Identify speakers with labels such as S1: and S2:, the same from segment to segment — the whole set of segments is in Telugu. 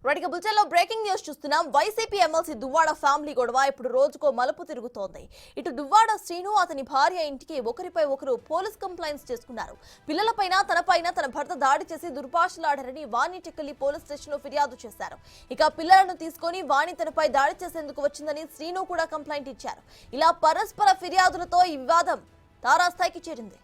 S1: రైట్ బులెటిన్లో బ్రేకింగ్ న్యూస్ చూస్తున్నాం. వైసీపీ ఎమ్మెల్సీ దువ్వాడ ఫ్యామిలీ గొడవ ఇప్పుడు రోజుకో మలుపు తిరుగుతోంది. ఇటు దువ్వాడ శ్రీను అతని భార్య ఇంటికి ఒకరిపై ఒకరు పోలీస్ కంప్లైంట్స్ చేసుకున్నారు. పిల్లలపైన తన భర్త దాడి చేసి దుర్భాషలాడారని వాణి టెక్కలి పోలీస్ స్టేషన్లో ఫిర్యాదు చేశారు. ఇక పిల్లలను తీసుకొని వాణి తనపై దాడి చేసేందుకు వచ్చిందని శ్రీను కూడా కంప్లైంట్ ఇచ్చారు. ఇలా పరస్పర ఫిర్యాదులతో ఈ వివాదం తారాస్థాయికి చేరింది.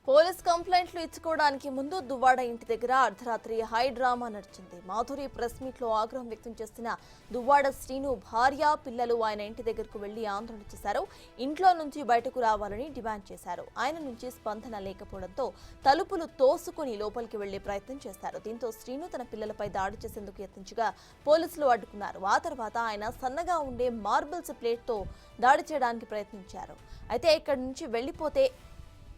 S1: పోలీస్ కంప్లైంట్లు ఇచ్చుకోవడానికి ముందు దువ్వాడ ఇంటి దగ్గర అర్ధరాత్రి హై డ్రామా నడిచింది. మాధురి ప్రెస్ మీట్ లో ఆగ్రహం వ్యక్తం చేసిన దువ్వాడ శ్రీను భార్య పిల్లలు ఆయన ఇంటి దగ్గరకు వెళ్లి ఆందోళన చేశారు. ఇంట్లో నుంచి బయటకు రావాలని డిమాండ్ చేశారు. ఆయన నుంచి స్పందన లేకపోవడంతో తలుపులు తోసుకుని లోపలికి వెళ్లే ప్రయత్నం చేశారు. దీంతో శ్రీను తన పిల్లలపై దాడి చేసేందుకు యత్నించగా పోలీసులు అడ్డుకున్నారు. ఆ తర్వాత ఆయన సన్నగా ఉండే మార్బుల్స్ ప్లేట్ తో దాడి చేయడానికి ప్రయత్నించారు. అయితే ఇక్కడి నుంచి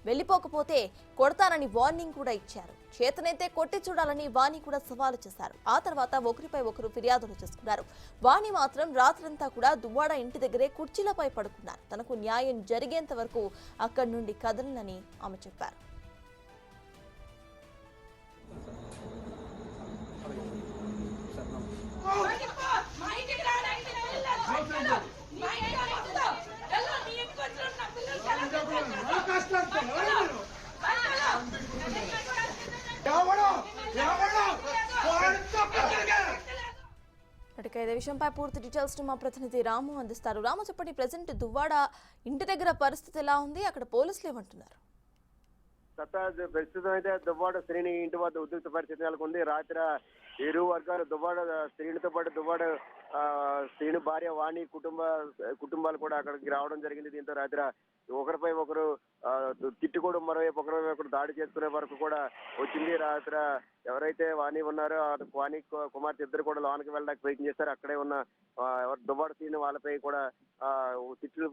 S1: వెళ్ళిపోకపోతే కొడతానని వార్నింగ్ కూడా ఇచ్చారు. చేతనైతే కొట్టి చూడాలని వాణి కూడా సవాలు చేశారు. ఆ తర్వాత ఒకరిపై ఒకరు ఫిర్యాదులు చేసుకున్నారు. వాణి మాత్రం రాత్రంతా కూడా దువ్వాడ ఇంటి దగ్గరే కుర్చీలపై పడుకున్నారు. తనకు న్యాయం జరిగేంత వరకు అక్కడి నుండి కదలనని ఆమె చెప్పారు. ఇదే విషయంపై పూర్తి డీటెయిల్స్ మా ప్రతినిధి రాము అందిస్తారు. రాము, చెప్పండి, ప్రెసెంట్ దువ్వాడ ఇంటి దగ్గర పరిస్థితి ఎలా ఉంది? అక్కడ పోలీసులు ఏమంటున్నారు?
S2: ప్రస్తుతం అయితే దువ్వాడ శ్రీని ఇంటి వద్ద ఉద్రిక్త పరిస్థితి నెలకొంది. రాత్రి ఇరు వర్గాలు దువ్వాడ శ్రీనితో పాటు దువ్వాడ శ్రీను భార్య వాణి కుటుంబాలు కూడా అక్కడికి రావడం జరిగింది. దీంతో రాత్రి ఒకరిపై ఒకరు తిట్టుకోవడం, మరోవైపు ఒకరిపై ఒకరు దాడి చేసుకునే వరకు కూడా వచ్చింది. రాత్రి ఎవరైతే వాణి ఉన్నారో వాణి కుమార్తె ఇద్దరు కూడా లోనికి వెళ్ళడానికి ప్రయత్నం చేశారు. అక్కడే ఉన్న దువ్వాడ శ్రీను వాళ్ళపై కూడా తిట్లు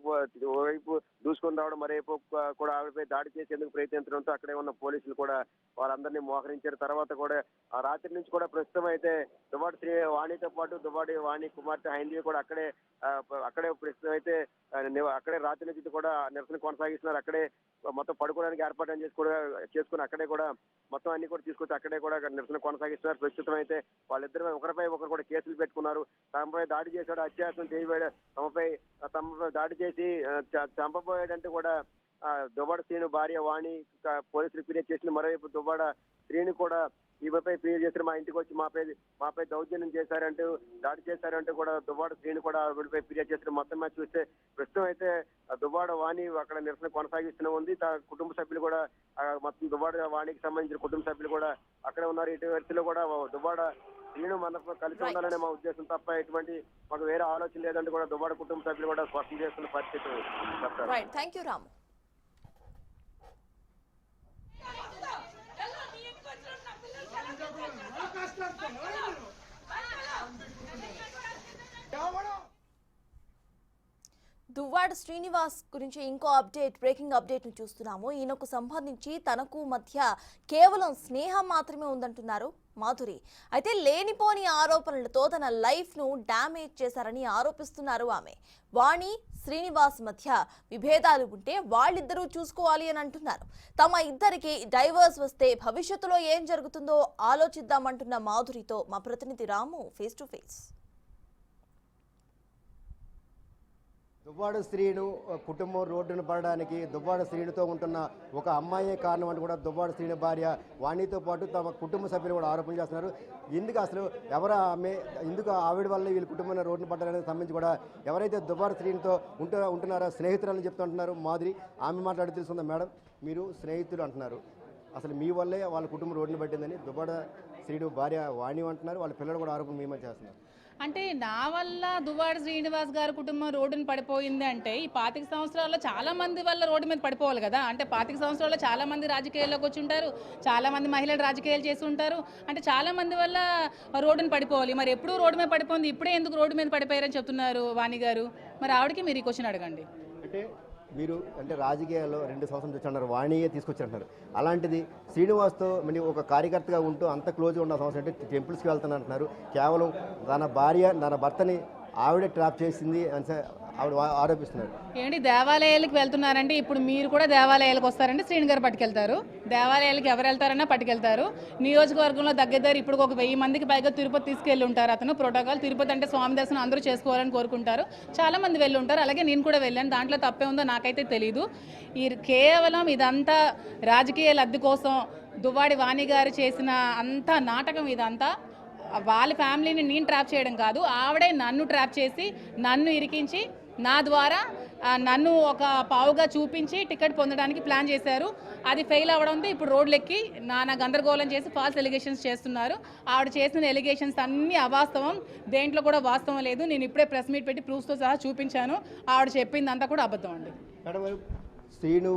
S2: ఓవైపు దూసుకొని రావడం, మరోవైపు కూడా ఆవిడపై దాడి చేసేందుకు ప్రయత్నించడంతో అక్కడే ఉన్న పోలీసులు కూడా వాళ్ళందరినీ మోహరించారు. తర్వాత కూడా ఆ రాత్రి నుంచి కూడా ప్రస్తుతం అయితే దువ్వాడ శ్రీ వాణితో పాటు దువ్వాడి వాణి కుమార్తె హైందవి కూడా అక్కడే ప్రస్తుతం అయితే అక్కడే రాత్రి నుంచి కూడా నిరసన కొనసాగిస్తున్నారు. అక్కడే మొత్తం పడుకోవడానికి ఏర్పాటు చేసుకుని అక్కడే కూడా మొత్తం అన్ని కూడా తీసుకొచ్చి అక్కడే కూడా నిరసన కొనసాగిస్తున్నారు. ప్రస్తుతం అయితే వాళ్ళిద్దరు ఒకరిపై ఒకరు కూడా కేసులు పెట్టుకున్నారు. తమపై దాడి చేశాడు, అత్యాచారం చేయబోయాడు, తమపై దాడి చేసి చంపబోయాడంటూ కూడా దువ్వాడ శ్రీను భార్య వాణి పోలీసులు ఫిర్యాదు చేసిన. మరోవైపు దువ్వాడ శ్రీను కూడా ఈమెపై ఫిర్యాదు చేశారు. మా ఇంటికి వచ్చి మాపై దౌర్జన్యం చేశారంటూ దాడి చేశారంటూ కూడా దువ్వాడ శ్రీను కూడా ఆవిడపై ఫిర్యాదు చేశారు. మొత్తం మీద చూస్తే ప్రస్తుతం అయితే దువ్వాడ వాణి అక్కడ నిరసన కొనసాగిస్తూనే ఉంది. కుటుంబ సభ్యులు కూడా మొత్తం దువ్వాడ వాణికి సంబంధించిన కుటుంబ సభ్యులు కూడా అక్కడే ఉన్నారు. ఇటు వరుసలో కూడా దువ్వాడ శ్రీను మనకు కలిసి ఉండాలనే మా ఉద్దేశం తప్ప ఎటువంటి మాకు వేరే ఆలోచన లేదంటే కూడా దువ్వాడ కుటుంబ సభ్యులు కూడా స్పష్టం చేస్తున్న పరిస్థితి చెప్తారు. దువ్వాడ శ్రీనివాస్ గురించి ఇంకో బ్రేకింగ్ అప్డేట్ ను చూస్తున్నాము. ఈయనకు సంబంధించి తనకు మధ్య కేవలం స్నేహం మాత్రమే ఉందంటున్నారు మాధురి. అయితే లేనిపోని ఆరోపణలతో తన లైఫ్ ను డ్యామేజ్ చేశారని ఆరోపిస్తున్నారు ఆమె. వాణి శ్రీనివాస్ మధ్య విభేదాలు ఉంటే వాళ్ళిద్దరూ చూసుకోవాలి అని అంటున్నారు. తమ ఇద్దరికి డైవర్స్ వస్తే భవిష్యత్తులో ఏం జరుగుతుందో ఆలోచిద్దామంటున్న మాధురితో మా ప్రతినిధి Ramu face to face.
S3: Duvvada Srinu కుటుంబం రోడ్డున పడడానికి దువ్వాడ శ్రీనుతో ఉంటున్న ఒక అమ్మాయే కారణం అని కూడా దువ్వాడ శ్రీను భార్య వాణితో పాటు తమ కుటుంబ సభ్యులు కూడా ఆరోపణ చేస్తున్నారు. ఎందుకు అసలు ఆమె ఎందుకు ఆవిడ వల్ల వీళ్ళ కుటుంబంలో రోడ్డున పడ్డారనే సంబంధించి కూడా ఎవరైతే దువ్వాడ శ్రీనుతో ఉంటున్నారో స్నేహితురాలని చెప్తుంటున్నారు మాధురి. ఆమె మాట్లాడి తెలుసుకుందాం. మేడం, మీరు స్నేహితులు అంటున్నారు, అసలు మీ వల్లే వాళ్ళ కుటుంబం రోడ్డున పట్టిందని దువ్వాడ శ్రీను భార్య వాణి అంటున్నారు. వాళ్ళ పిల్లలు కూడా ఆరోపణ మేమే చేస్తున్నారు.
S4: అంటే నా వల్ల దువ్వాడ శ్రీనివాస్ గారి కుటుంబం రోడ్డున పడిపోయింది అంటే ఈ 25 సంవత్సరాల్లో చాలా మంది వల్ల రోడ్డు మీద పడిపోవాలి కదా. అంటే 25 సంవత్సరాల్లో చాలా మంది రాజకీయాల్లోకి వచ్చి ఉంటారు, చాలా మంది మహిళలు రాజకీయాలు చేసి ఉంటారు. అంటే చాలా మంది వల్ల రోడ్డున పడిపోవాలి. మరి ఎప్పుడు రోడ్డు మీద పడిపోయింది, ఇప్పుడే ఎందుకు రోడ్డు మీద పడిపోయారని చెప్తున్నారు వాణి గారు. మరి ఆవిడకి మీరు ఈ క్వశ్చన్ అడగండి.
S3: మీరు రాజకీయాల్లో 2 సంవత్సరాలు వచ్చి వాణియే తీసుకొచ్చారంటున్నారు. అలాంటిది శ్రీనివాస్తో మీరు ఒక కార్యకర్తగా ఉంటూ అంత క్లోజ్గా ఉన్న సంవత్సరం అంటే టెంపుల్స్కి వెళ్తానంటున్నారు. కేవలం తన భర్తని ఆవిడే ట్రాప్ చేసింది అని ఆవిడ ఆరోపిస్తున్నారు.
S4: ఏంటి దేవాలయాలకు వెళ్తున్నారంటే ఇప్పుడు మీరు కూడా దేవాలయాలకు వస్తారంటే శ్రీని గారు పట్టుకెళ్తారు. దేవాలయాలకు ఎవరు వెళ్తారన్నా పట్టుకెళ్తారు. నియోజకవర్గంలో దగ్గర ఇప్పుడు ఒక 1000 మందికి పైగా తిరుపతి తీసుకెళ్ళి ఉంటారు. అతను ప్రోటోకాల్ తిరుపతి అంటే స్వామి దర్శనం అందరూ చేసుకోవాలని కోరుకుంటారు. చాలా మంది వెళ్ళి ఉంటారు. అలాగే నేను కూడా వెళ్ళాను. దాంట్లో తప్పే ఉందో నాకైతే తెలీదు. కేవలం ఇదంతా రాజకీయ లబ్ధి కోసం దువ్వాడి వాణి గారు చేసిన అంత నాటకం. ఇదంతా వాళ్ళ ఫ్యామిలీని నేను ట్రాప్ చేయడం కాదు, ఆవిడే నన్ను ట్రాప్ చేసి నన్ను ఇరికించి నా ద్వారా నన్ను ఒక పావుగా చూపించి టికెట్ పొందడానికి ప్లాన్ చేశారు. అది ఫెయిల్ అవ్వడంతో ఇప్పుడు రోడ్లెక్కి నానా గందరగోళం చేసి ఫాల్స్ ఎలిగేషన్స్ చేస్తున్నారు. ఆవిడ చేసిన ఎలిగేషన్స్ అన్నీ అవాస్తవం, దేంట్లో కూడా వాస్తవం లేదు. నేను ఇప్పుడే ప్రెస్ మీట్ పెట్టి ప్రూఫ్స్తో సహా చూపించాను. ఆవిడ చెప్పింది అంతా కూడా అబద్ధం అండి.
S3: శ్రీను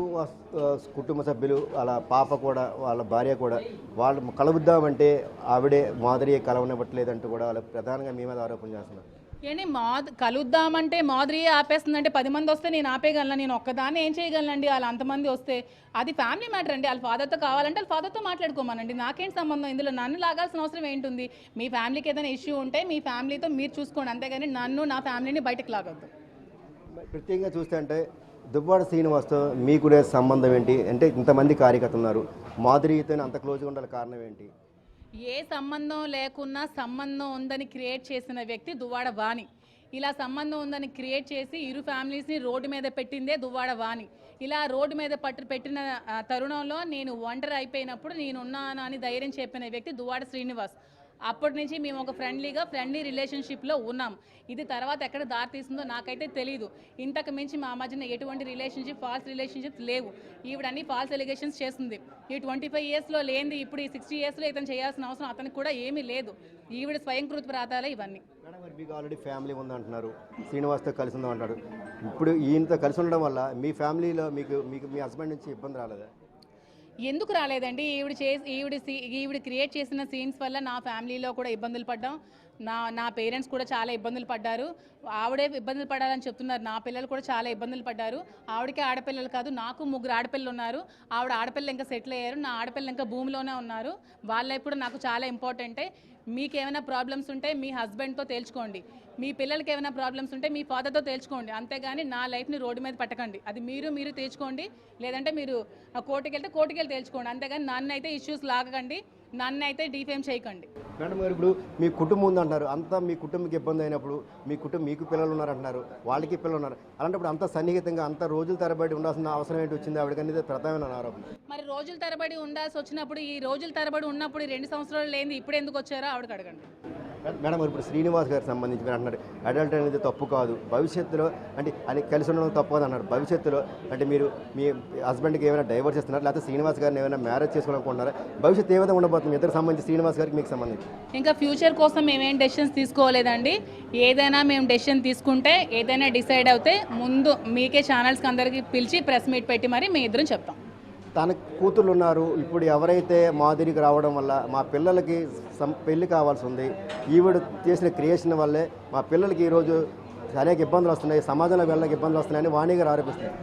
S3: కుటుంబ సభ్యులు వాళ్ళ పాప కూడా వాళ్ళ భార్య కూడా వాళ్ళు కలుద్దామంటే ఆవిడే మాధురి కలవనివ్వట్లేదంటూ కూడా వాళ్ళు ప్రధానంగా మీ మీద ఆరోపణ చేస్తున్నారు.
S4: ఏంటి కలుద్దామంటే మాధురి ఆపేస్తుందంటే 10 మంది వస్తే నేను ఆపేయగలను, నేను ఒక్కదాన్ని ఏం చేయగలనండి? వాళ్ళు అంతమంది వస్తే అది ఫ్యామిలీ మ్యాటర్ అండి. వాళ్ళ ఫాదర్తో కావాలంటే వాళ్ళ ఫాదర్తో మాట్లాడుకోమనండి. నాకేంటి సంబంధం? ఇందులో నన్ను లాగాల్సిన అవసరం ఏంటుంది? మీ ఫ్యామిలీకి ఏదైనా ఇష్యూ ఉంటే మీ ఫ్యామిలీతో మీరు చూసుకోండి, అంతేగాని నన్ను నా ఫ్యామిలీని బయటకు లాగొద్దు.
S3: ప్రత్యేకంగా చూస్తే అంటే దువ్వాడ శ్రీనివాస్తో మీకుడే సంబంధం ఏంటి? అంటే ఇంతమంది కార్యకర్తలు ఉన్నారు, మాధురితో అంత క్లోజ్గా ఉండాలి కారణం ఏంటి?
S4: ఏ సంబంధం లేకున్నా సంబంధం ఉందని క్రియేట్ చేసిన వ్యక్తి దువ్వాడ వాణి. ఇలా సంబంధం ఉందని క్రియేట్ చేసి ఇరు ఫ్యామిలీస్ని రోడ్డు మీద పెట్టిందే దువ్వాడ వాణి. ఇలా రోడ్డు మీద పెట్టిన తరుణంలో నేను ఒంటరి అయిపోయినప్పుడు నేనున్నాను అని ధైర్యం చెప్పిన వ్యక్తి దువ్వాడ శ్రీనివాస్. అప్పటి నుంచి మేము ఒక ఫ్రెండ్లీ రిలేషన్షిప్లో ఉన్నాం. ఇది తర్వాత ఎక్కడ దారి తీస్తుందో నాకైతే తెలీదు. ఇంతకు మించి మా మధ్యన ఎటువంటి ఫాల్స్ రిలేషన్షిప్స్ లేవు. ఈవిడన్నీ ఫాల్స్ ఎలిగేషన్స్ చేస్తుంది. ఈ 25 ఇయర్స్లో లేనిది ఇప్పుడు ఈ 60 ఇయర్స్లో ఇతను చేయాల్సిన అవసరం అతనికి కూడా ఏమీ లేదు. ఈవిడ స్వయంకృత ప్రాతాలే ఇవన్నీ.
S3: మీకు ఆల్రెడీ ఫ్యామిలీ ఉందంటున్నారు, శ్రీనివాస్తో కలిసి ఉందంటున్నారు. ఇప్పుడు ఈయనతో కలిసి ఉండడం వల్ల మీ ఫ్యామిలీలో మీకు మీ హస్బెండ్ నుంచి ఇబ్బంది రాలేదా?
S4: ఎందుకు రాలేదండి? ఈవిడ క్రియేట్ చేసిన సీన్స్ వల్ల నా ఫ్యామిలీలో కూడా ఇబ్బందులు పడ్డాం. నా పేరెంట్స్ కూడా చాలా ఇబ్బందులు పడ్డారు. ఆవిడే ఇబ్బందులు పడాలని చెప్తున్నారు. నా పిల్లలు కూడా చాలా ఇబ్బందులు పడ్డారు. ఆవిడకే ఆడపిల్లలు కాదు, నాకు 3 ఆడపిల్లలు ఉన్నారు. ఆవిడ ఆడపిల్లలు ఇంకా సెటిల్ అయ్యారు, నా ఆడపిల్లలు ఇంకా భూమిలోనే ఉన్నారు. వాళ్ళ లైఫ్ కూడా నాకు చాలా ఇంపార్టెంటే. మీకు ఏమైనా ప్రాబ్లమ్స్ ఉంటే మీ హస్బెండ్తో తేల్చుకోండి, మీ పిల్లలకి ఏమైనా ప్రాబ్లమ్స్ ఉంటే మీ ఫాదర్తో తేల్చుకోండి, అంతేగాని నా లైఫ్ని రోడ్డు మీద పట్టకండి. అది మీరు తేల్చుకోండి, లేదంటే మీరు కోర్టుకి వెళ్తే తేల్చుకోండి, అంతేగాని నన్ను అయితే ఇష్యూస్ లాగకండి, నన్ను అయితే డిఫేమ్ చేయకండి.
S3: మేడం గారు, ఇప్పుడు మీ కుటుంబం ఉందంటారు, అంతా మీ కుటుంబకి ఇబ్బంది అయినప్పుడు మీకు పిల్లలు ఉన్నారంటున్నారు, వాళ్ళకి పిల్లలు ఉన్నారు, అలాంటప్పుడు అంత సన్నిహితంగా అంత రోజుల తరబడి ఉండాల్సిన అవసరం ఏంటి వచ్చింది ఆవిడకనేది ప్రధానమైన ఆరోపణ.
S4: మరి రోజుల తరబడి ఉండాల్సి వచ్చినప్పుడు, ఈ రోజుల తరబడి ఉన్నప్పుడు 2 సంవత్సరాలు లేని ఇప్పుడు ఎందుకు వచ్చారో ఆవిడకి అడగండి.
S3: మేడం, ఇప్పుడు శ్రీనివాస్ గారికి సంబంధించి మీరు అంటున్నారు అడల్ట్ అనేది తప్పు కాదు, భవిష్యత్తులో అంటే అని కలిసి ఉండడం తప్పు కాదు అన్నారు. భవిష్యత్తులో అంటే మీరు మీ హస్బెండ్కి ఏమైనా డైవర్స్ చేస్తున్నారు, లేకపోతే శ్రీనివాస్ గారిని ఏమైనా మ్యారేజ్ చేసుకోవాలనుకుంటున్నారా? భవిష్యత్తు ఏ విధంగా ఉండబోతుంది ఇద్దరికి సంబంధించి, శ్రీనివాస్ గారికి మీకు సంబంధించి?
S4: ఇంకా ఫ్యూచర్ కోసం మేమేం డెసిషన్స్ తీసుకోలేదండి. ఏదైనా మేము డెసిషన్ తీసుకుంటే, ఏదైనా డిసైడ్ అవుతే ముందు మీకే ఛానల్స్కి అందరికీ పిలిచి ప్రెస్ మీట్ పెట్టి మరి మీ ఇద్దరం చెప్తాం.
S3: తన కూతుళ్ళు ఉన్నారు, ఇప్పుడు ఎవరైతే మాధురికి రావడం వల్ల మా పిల్లలకి పెళ్లి కావాల్సి ఉంది, ఈవిడ చేసిన క్రియేషన్ వల్లే మా పిల్లలకి ఈరోజు అనేక ఇబ్బందులు వస్తున్నాయి, సమాజంలో వెళ్ళకి ఇబ్బందులు వస్తున్నాయని వాణి గారు ఆరోపిస్తున్నారు.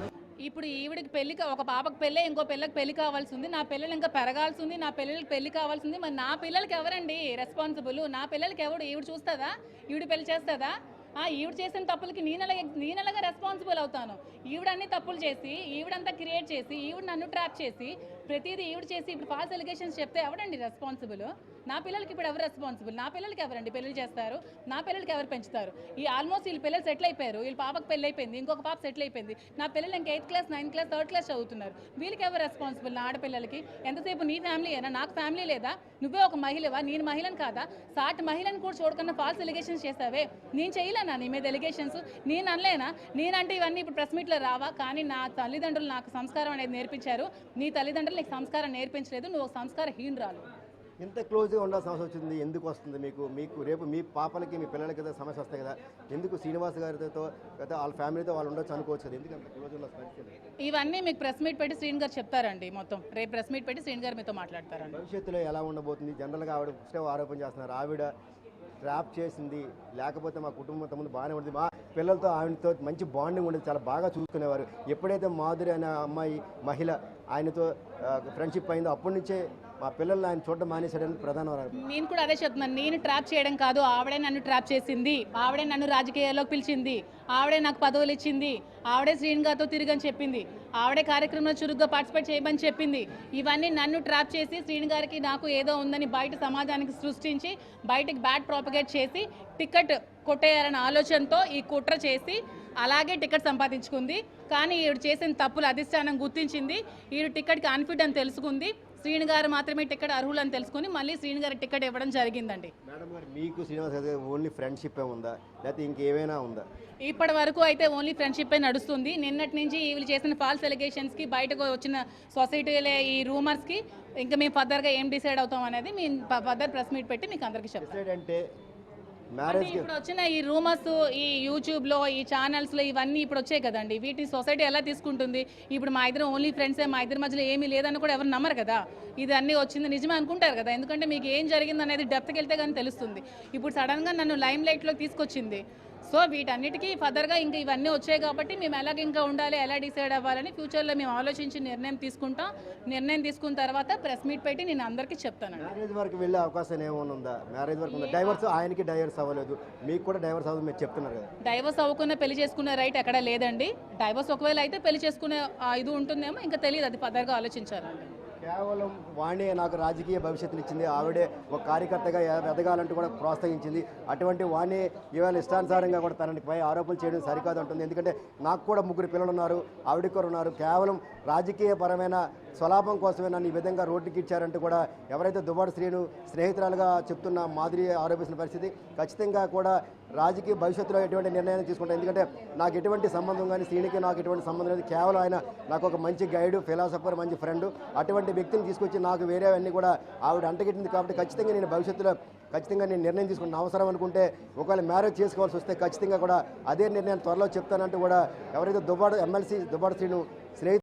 S4: ఇప్పుడు ఈవిడికి ఒక పాపకు పెళ్ళి, ఇంకో పిల్లకి పెళ్లి కావాల్సి ఉంది, నా పిల్లలు ఇంకా పెరగాల్సి ఉంది, నా పిల్లలకి పెళ్లి కావాల్సి ఉంది. మరి నా పిల్లలకి ఎవరండి రెస్పాన్సిబుల్? నా పిల్లలకి ఎవడు? ఈవిడ చూస్తుందా? ఈవిడ పెళ్లి చేస్తుందా? ఈవిడ చేసిన తప్పులకి నేనెలాగా రెస్పాన్సిబుల్ అవుతాను? ఈవిడ అన్ని తప్పులు చేసి, ఈవిడంతా క్రియేట్ చేసి, ఈవిడ నన్ను ట్రాప్ చేసి ప్రతిదీ ఈవిడ చేసి ఇప్పుడు ఫాల్స్ ఎలిగేషన్స్ చెప్తే ఎవరండి రెస్పాన్సిబుల్? నా పిల్లలకి ఇప్పుడు ఎవరు రెస్పాన్సిబుల్? నా పిల్లలకి ఎవరండి పెళ్లి చేస్తారు? నా పిల్లలకి ఎవరు పెంచుతారు? ఈ ఆల్మోస్ట్ వీళ్ళ పిల్లలు సెటిల్ అయిపోయారు. వీళ్ళ పాపకు పెళ్లి అయిపోయింది, ఇంకొక పాప సెటిల్ అయిపోయింది. నా పిల్లలు ఇంకా 8th class 9th class 3rd class చదువుతున్నారు. వీళ్ళకి ఎవరు రెస్పాన్సిబుల్? నా ఆడపిల్లలకి ఎంతసేపు నీ ఫ్యామిలీ అయినా నాకు ఫ్యామిలీ లేదా? నువ్వే ఒక మహిళవా? నేను మహిళను కాదా? సాటి మహిళను కూడా చూడకుండా ఫాల్స్ ఎలిగేషన్స్ చేస్తావే. నేను చేయలేనా నీ మీద ఎలిగేషన్స్? నేను అనలేనా? నేనంటే ఇవన్నీ ఇప్పుడు ప్రెస్ మీట్లో రావా? కానీ నా తల్లిదండ్రులు నాకు సంస్కారం అనేది నేర్పించారు. నీ తల్లిదండ్రులు నీకు సంస్కారం నేర్పించలేదు. నువ్వు ఒక సంస్కారహీనురాలు.
S3: ఇంత క్లోజ్గా ఉండాల్సిన అవసరం వచ్చింది ఎందుకు వస్తుంది మీకు రేపు మీ పాపలకి మీ పిల్లలకి కదా సమస్య వస్తాయి కదా, ఎందుకు శ్రీనివాస్ గారితో కదా వాళ్ళ ఫ్యామిలీతో వాళ్ళు ఉండొచ్చు అనుకోవచ్చు కదా, ఎందుకు అంత క్లోజ్ ఉన్న పరిస్థితి?
S4: ఇవన్నీ మీకు ప్రెస్ మీట్ పెట్టి శ్రీని గారు చెప్తారండి. మొత్తం రేపు ప్రెస్ మీట్ పెట్టి శ్రీని గారు మీతో మాట్లాడతారండి.
S3: భవిష్యత్తులో ఎలా ఉండబోతుంది? జనరల్గా ఆవిడ ఫస్ట్ ఆరోపణ చేస్తున్నారు, ఆవిడ ట్రాప్ చేసింది, లేకపోతే మా కుటుంబంతో ముందు బాగానే ఉంటుంది, మా పిల్లలతో ఆవిడతో మంచి బాండింగ్ ఉండేది, చాలా బాగా చూసుకునేవారు. ఎప్పుడైతే మాధురి అనే అమ్మాయి మహిళ ఆయనతో ఫ్రెండ్షిప్ అయిందో అప్పటి నుంచే మా పిల్లల్ని ఆయన చూడడం మానేశాడని ప్రధాన.
S4: నేను కూడా అదే చెప్తున్నాను. నేను ట్రాప్ చేయడం కాదు, ఆవిడే నన్ను ట్రాప్ చేసింది. ఆవిడే నన్ను రాజకీయాల్లోకి పిలిచింది. ఆవిడే నాకు పదవులు ఇచ్చింది. ఆవిడే శ్రీని గారితో తిరిగని చెప్పింది. ఆవిడే కార్యక్రమంలో చురుగ్గా పార్టిసిపేట్ చేయమని చెప్పింది. ఇవన్నీ నన్ను ట్రాప్ చేసి శ్రీని గారికి నాకు ఏదో ఉందని బయట సమాజానికి సృష్టించి బయటకు బ్యాడ్ ప్రాపగేట్ చేసి టికెట్ కొట్టేయాలన్న ఆలోచనతో ఈ కుట్ర చేసి అలాగే టికెట్ సంపాదించుకుంది. కానీ ఈవిడ చేసిన తప్పులు అధిష్టానం గుర్తించింది. ఈవిడ టికెట్ కాన్ఫిడెంట్ తెలుసుకుంది. శ్రీని గారు మాత్రమే టికెట్ అర్హులని తెలుసుకుని మళ్ళీ శ్రీని గారి టికెట్ ఇవ్వడం జరిగిందండి.
S3: మేడం గారు మీకు శ్రీనివాస్ గారు ఓన్లీ ఫ్రెండ్షిప్ ఉందా లేకపోతే ఇంకేమైనా ఉందా?
S4: ఇప్పటి వరకు అయితే ఓన్లీ ఫ్రెండ్షిప్ నడుస్తుంది. నిన్నటి నుంచి వీళ్ళు చేసిన ఫాల్స్ ఎలిగేషన్స్కి బయటకు వచ్చిన సొసైటీలే ఈ రూమర్స్కి ఇంకా మేము ఫర్దర్గా ఏం డిసైడ్ అవుతాం అనేది మేము ఫర్దర్ ప్రెస్ మీట్ పెట్టి మీకు అందరికీ చెప్తాం.
S3: అంటే మ్యారేజ్
S4: ఇప్పుడు వచ్చిన ఈ రూమర్స్ ఈ యూట్యూబ్లో ఈ ఛానల్స్లో ఇవన్నీ ఇప్పుడు వచ్చాయి కదండి, వీటిని సొసైటీ ఎలా తీసుకుంటుంది? ఇప్పుడు మా ఇద్దరు ఓన్లీ ఫ్రెండ్సే, మా ఇద్దరి మధ్యలో ఏమీ లేదని కూడా ఎవరు నమ్మరు కదా. ఇది అన్నీ వచ్చింది నిజమే అనుకుంటారు కదా, ఎందుకంటే మీకు ఏం జరిగింది అనేది డెప్త్కి వెళ్తే కానీ తెలుస్తుంది. ఇప్పుడు సడన్గా నన్ను లైమ్ లైట్లోకి తీసుకొచ్చింది. సో వీటన్నిటికీ ఫర్దర్గా ఇంకా ఇవన్నీ వచ్చాయి కాబట్టి మేము ఎలాగ ఇంకా ఉండాలి, ఎలా డిసైడ్ అవ్వాలని ఫ్యూచర్లో మేము ఆలోచించి నిర్ణయం తీసుకుంటాం. నిర్ణయం తీసుకున్న తర్వాత ప్రెస్ మీట్ పెట్టి నేను అందరికీ చెప్తాను.
S3: మ్యారేజ్ వరకు వెళ్ళే అవకాశం ఏమైనా ఉందా? మ్యారేజ్ వరకు ఉందా? డైవర్స్ ఆయనకి డైవర్స్ అవ్వలేదు, మీకు కూడా డైవర్స్ అవ్వదు మీరు చెప్తున్నారు కదా.
S4: డైవర్స్ అవ్వకుండా పెళ్లి చేసుకునే రైట్ ఎక్కడ లేదండి. డైవర్స్ ఒకవేళ అయితే పెళ్లి చేసుకునే ఇది ఉంటుందేమో, ఇంకా తెలియదు, అది ఫర్దర్గా ఆలోచించాలండి.
S3: కేవలం వాణి నాకు రాజకీయ భవిష్యత్తుని ఇచ్చింది, ఆవిడే ఒక కార్యకర్తగా ఎదగాలంటూ కూడా ప్రోత్సహించింది. అటువంటి వాణి ఇవాళ ఇష్టానుసారంగా కూడా తనపై ఆరోపణలు చేయడం సరికాదు అంటుంది. ఎందుకంటే నాకు కూడా 3 పిల్లలు ఉన్నారు, ఆవిడకి కూడా ఉన్నారు. కేవలం రాజకీయపరమైన స్వలాభం కోసమే నన్ను ఈ విధంగా రోడ్డుకి ఇచ్చారంటూ కూడా ఎవరైతే దువ్వాడ శ్రీను స్నేహితురాలుగా చెప్తున్న మాధురి ఆరోపిస్తున్న పరిస్థితి. ఖచ్చితంగా కూడా రాజకీయ భవిష్యత్తులో ఎటువంటి నిర్ణయాన్ని తీసుకుంటాను. ఎందుకంటే నాకు ఎటువంటి సంబంధం కానీ శ్రీనికి నాకు ఎటువంటి సంబంధం లేదు. కేవలం ఆయన నాకు ఒక మంచి గైడ్, ఫిలాసఫర్, మంచి ఫ్రెండ్. అటువంటి వ్యక్తిని తీసుకొచ్చి నాకు వేరేవన్నీ కూడా ఆవిడ అంటగట్టింది. కాబట్టి ఖచ్చితంగా నేను భవిష్యత్తులో నేను నిర్ణయం తీసుకున్న అవసరం అనుకుంటే ఒకవేళ మ్యారేజ్ చేసుకోవాల్సి వస్తే ఖచ్చితంగా కూడా అదే నిర్ణయం త్వరలో చెప్తానంటూ కూడా ఎవరైతే దువ్వాడ ఎమ్మెల్సీ దువ్వాడ శ్రీను